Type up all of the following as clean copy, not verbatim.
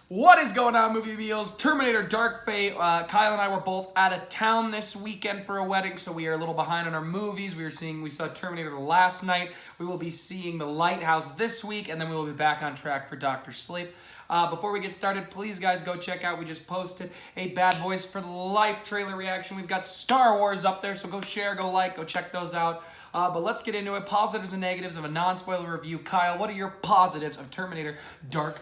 What is going on, Movie Meals? Terminator Dark Fate. Kyle and I were both out of town this weekend for a wedding, so we are a little behind on our movies. We saw Terminator last night. We will be seeing The Lighthouse this week, and then we will be back on track for Dr. Sleep. Before we get started, please, guys, go check out. We just posted a Bad Boys for Life trailer reaction. We've got Star Wars up there, so go share, go like, go check those out. But let's get into it. Positives and negatives of a non-spoiler review. Kyle, what are your positives of Terminator Dark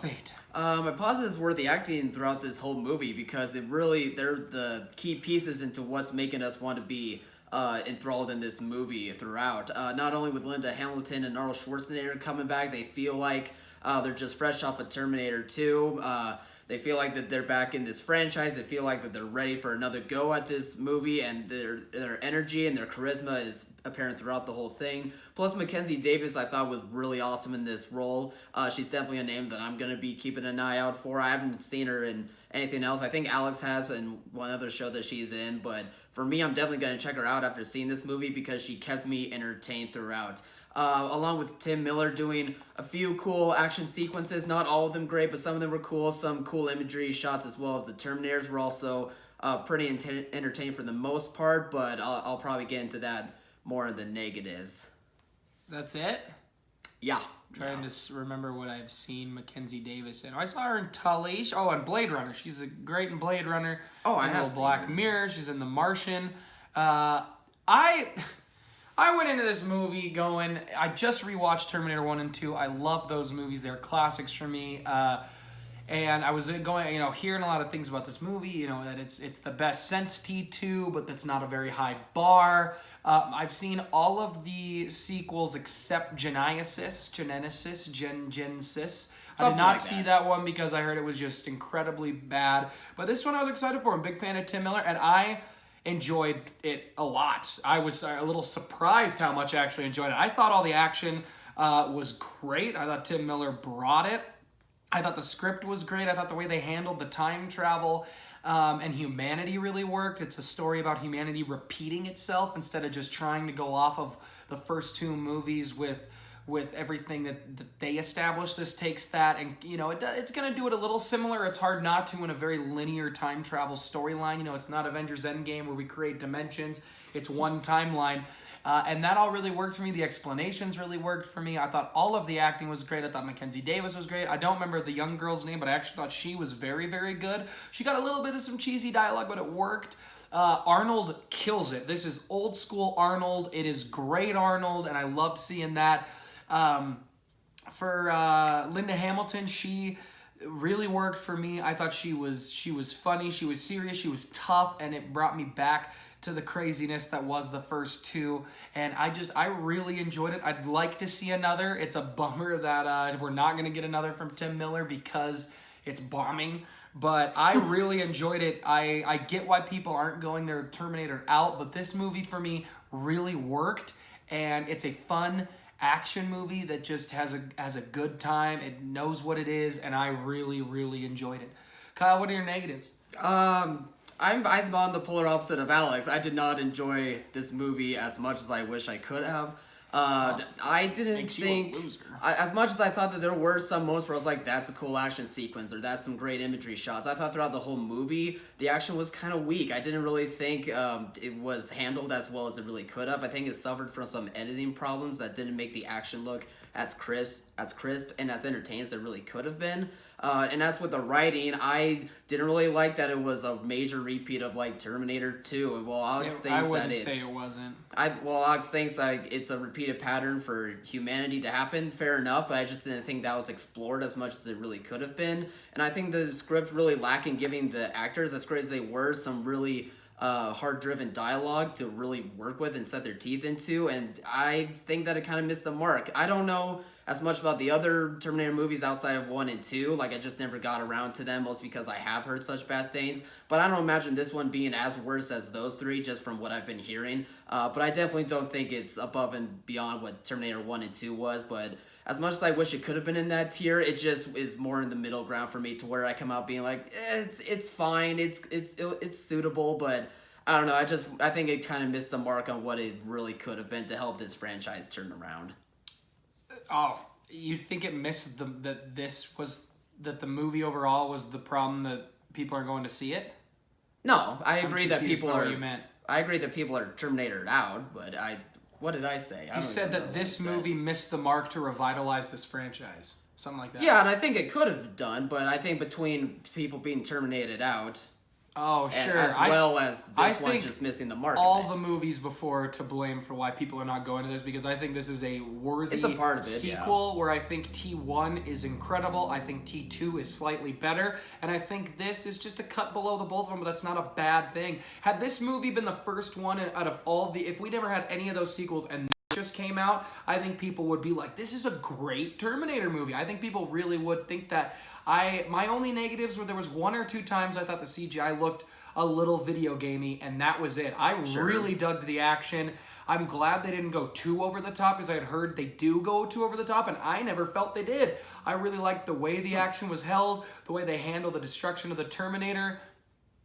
Fate? My positives were the acting throughout this whole movie because they're the key pieces into what's making us want to be enthralled in this movie throughout. Not only with Linda Hamilton and Arnold Schwarzenegger coming back, they feel like they're just fresh off of Terminator 2. They feel like that they're back in this franchise. They feel like that they're ready for another go at this movie, and their energy and their charisma is apparent throughout the whole thing. Plus, Mackenzie Davis, I thought, was really awesome in this role. She's definitely a name that I'm going to be keeping an eye out for. I haven't seen her in anything else. I think Alex has in one other show that she's in, but for me, I'm definitely going to check her out after seeing this movie because she kept me entertained throughout. Along with Tim Miller doing a few cool action sequences. Not all of them great, but some of them were cool. Some cool imagery shots as well as the Terminators were also pretty entertaining for the most part, but I'll probably get into that more in the negatives. That's it? Yeah. Trying to remember what I've seen Mackenzie Davis in. I saw her in Tully. Oh, and Blade Runner. She's great in Blade Runner. Oh, I have seen Black her. Mirror. She's in The Martian. I went into this movie going, I just rewatched Terminator 1 and 2. I love those movies. They're classics for me. And I was going, hearing a lot of things about this movie, that it's the best since T2, but that's not a very high bar. I've seen all of the sequels except Genesis. I did not see that one because I heard it was just incredibly bad. But this one I was excited for. I'm a big fan of Tim Miller, and I enjoyed it a lot. I was a little surprised how much I actually enjoyed it. I thought all the action was great. I thought Tim Miller brought it. I thought the script was great. I thought the way they handled the time travel and humanity really worked. It's a story about humanity repeating itself instead of just trying to go off of the first two movies with everything that they established. This takes that and, it's going to do it a little similar. It's hard not to in a very linear time travel storyline. It's not Avengers Endgame where we create dimensions. It's one timeline. And that all really worked for me. The explanations really worked for me. I thought all of the acting was great. I thought Mackenzie Davis was great. I don't remember the young girl's name, but I actually thought she was very, very good. She got a little bit of some cheesy dialogue, but it worked. Arnold kills it. This is old school Arnold. It is great Arnold, and I loved seeing that. For Linda Hamilton, she really worked for me. I thought she was funny, she was serious, she was tough, and it brought me back to the craziness that was the first two. And I really enjoyed it. I'd like to see another. It's a bummer that we're not going to get another from Tim Miller because it's bombing. But I really enjoyed it. I get why people aren't going their Terminator out, but this movie for me really worked, and it's a fun action movie that just has a good time. It knows what it is, and I really, really enjoyed it. Kyle, what are your negatives? I'm on the polar opposite of Alex. I did not enjoy this movie as much as I wish I could have. I didn't think, as much as I thought that there were some moments where I was like, that's a cool action sequence, or that's some great imagery shots. I thought throughout the whole movie, the action was kind of weak. I didn't really think it was handled as well as it really could have. I think it suffered from some editing problems that didn't make the action look as crisp and as entertaining as it really could have been. And as with the writing, I didn't really like that it was a major repeat of like Terminator 2. And Alex thinks that it's... I wouldn't say it wasn't. Alex thinks like it's a repeated pattern for humanity to happen. Fair enough, but I just didn't think that was explored as much as it really could have been. And I think the script really lacking giving the actors, as great as they were, some really hard-driven dialogue to really work with and set their teeth into. And I think that it kind of missed the mark. I don't know as much about the other Terminator movies outside of 1 and 2. Like, I just never got around to them, mostly because I have heard such bad things. But I don't imagine this one being as worse as those three, just from what I've been hearing. But I definitely don't think it's above and beyond what Terminator 1 and 2 was. But as much as I wish it could have been in that tier, it just is more in the middle ground for me, to where I come out being like, it's fine, it's suitable, but I don't know. I think it kind of missed the mark on what it really could have been to help this franchise turn around. Oh, you think it missed that this was that the movie overall was the problem that people are going to see it? No, I agree that confused people by are. what you meant. I agree that people are Terminated out, but what did I say? You said that this movie missed the mark to revitalize this franchise. Something like that. Yeah, and I think it could have done, but I think between people being terminated out, Oh, sure. as well as I this one think just missing the mark. all of it. the movies before to blame for why people are not going to this, because I think this is a worthy It's a part of it, sequel where I think T1 is incredible. I think T2 is slightly better. And I think this is just a cut below the both of them, but that's not a bad thing. Had this movie been the first one out of all if we never had any of those sequels and just came out, I think people would be like, this is a great Terminator movie. I think people really would think that. My only negatives were there was one or two times I thought the CGI looked a little video gamey, and that was it. I really dug the action. I'm glad they didn't go too over the top, because I had heard they do go too over the top, and I never felt they did. I really liked the way the action was held, the way they handle the destruction of the Terminator.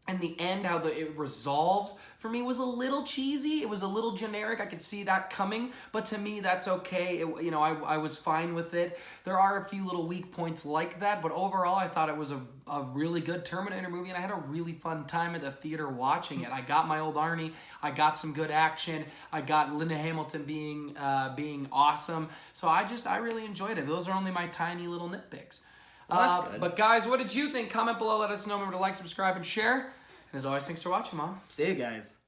And the end, how it resolves, for me was a little cheesy. It was a little generic. I could see that coming, but to me, that's okay. I was fine with it. There are a few little weak points like that, but overall, I thought it was a really good Terminator movie, and I had a really fun time at the theater watching it. I got my old Arnie. I got some good action. I got Linda Hamilton being awesome. So I really enjoyed it. Those are only my tiny little nitpicks. Well, that's good. But guys, what did you think? Comment below. Let us know. Remember to like, subscribe, and share. And as always, thanks for watching, Mom. See you guys.